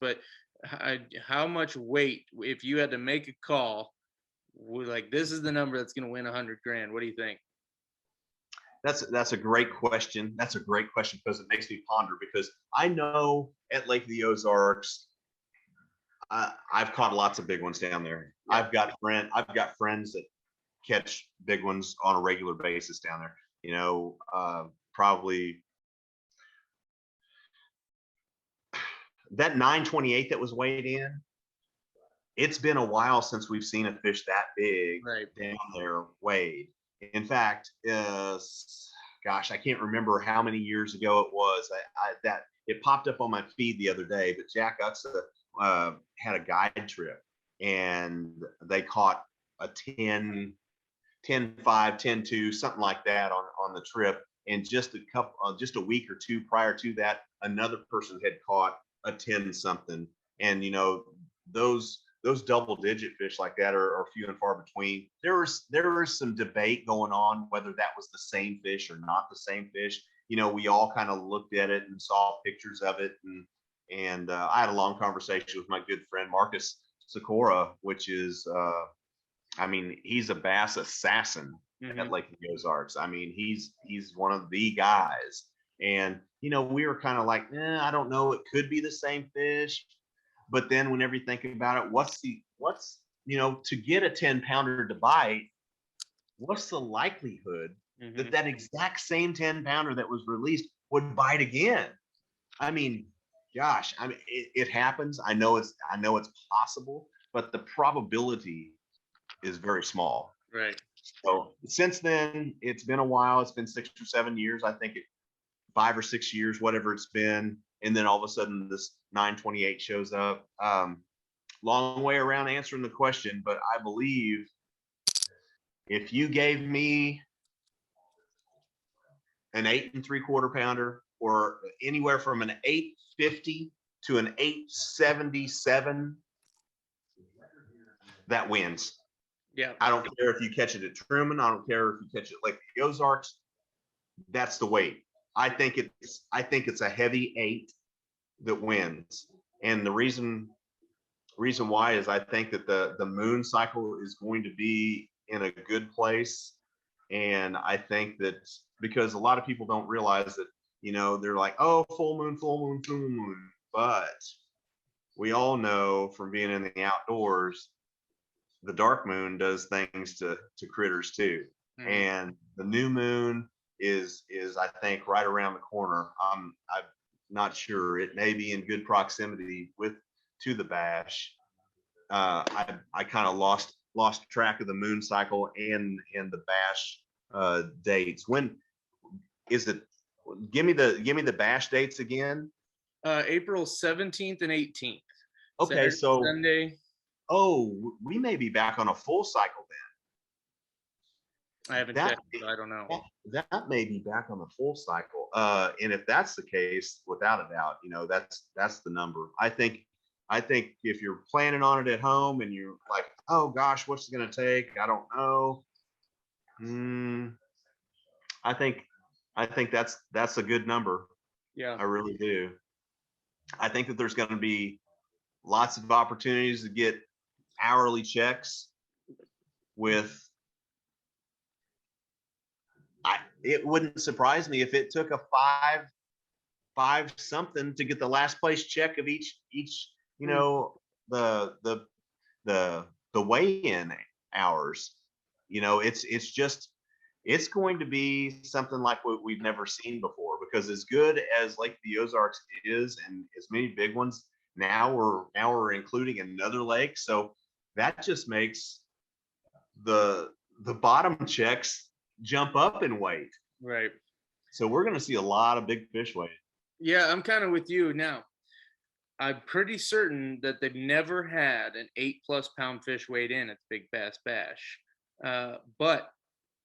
but how much weight, if you had to make a call, like this is the number that's going to win 100 grand? What do you think? That's a great question. That's a great question because it makes me ponder. Because I know at Lake of the Ozarks, I've caught lots of big ones down there. Yeah. I've got friends that catch big ones on a regular basis down there. Probably that 928 that was weighed in. It's been a while since we've seen a fish that big Right. down there weighed. In fact, gosh, I can't remember how many years ago it was. That it popped up on my feed the other day. But Jack Uxa had a guide trip, and they caught a 10.5, 10.2, something like that on the trip. And just a week or two prior to that, another person had caught a 10 something. And those double digit fish like that are few and far between. There was some debate going on whether that was the same fish or not the same fish. We all kind of looked at it and saw pictures of it, and I had a long conversation with my good friend Marcus Sikora, which is he's a bass assassin at Lake of the Ozarks. He's one of the guys, and we were kind of like, I don't know, it could be the same fish. But then whenever you think about it, what's to get a 10-pounder to bite, what's the likelihood that exact same 10-pounder that was released would bite again? Gosh, it happens. I know it's possible, but the probability is very small. Right. So since then, it's been a while. It's been 6 or 7 years. I think 5 or 6 years, whatever it's been. And then all of a sudden this 928 shows up. Long way around answering the question, but I believe if you gave me an 8 3/4 pounder, or anywhere from an 850 to an 877, that wins. Yeah. I don't care if you catch it at Truman. I don't care if you catch it like the Ozarks. That's the weight. I think it's a heavy 8 that wins. And the reason why is I think that the moon cycle is going to be in a good place. And I think that because a lot of people don't realize that, they're like, oh, full moon, full moon, full moon. But we all know from being in the outdoors, the dark moon does things to critters too. And the new moon is I think right around the corner. I'm not sure. It may be in good proximity to the bash. I kind of lost track of the moon cycle and the bash dates. When is it? Give me the bash dates again. April 17th and 18th. Okay, Saturday, so Sunday. Oh, we may be back on a full cycle then. I haven't checked, so I don't know. That may be back on the full cycle. And if that's the case, without a doubt, that's the number. I think if you're planning on it at home and you're like, oh gosh, what's it going to take? I don't know. I think that's a good number. Yeah, I really do. I think that there's going to be lots of opportunities to get hourly checks with. It wouldn't surprise me if it took a five something to get the last place check of each the weigh-in hours. It's going to be something like what we've never seen before, because as good as Lake of the Ozarks is, and as many big ones, now we're including another lake, so that just makes the bottom checks jump up in weight. right. So we're going to see a lot of big fish weight. Yeah, I'm kind of with you now. I'm pretty certain that they've never had an 8+ pound fish weighed in at the Big Bass Bash. But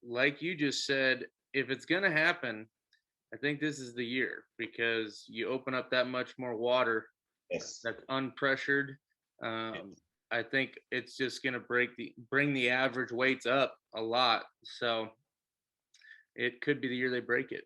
like you just said, if it's going to happen, I think this is the year, because you open up that much more water. Yes. That's unpressured. Yes. I think it's just going to bring the average weights up a lot. So it could be the year they break it.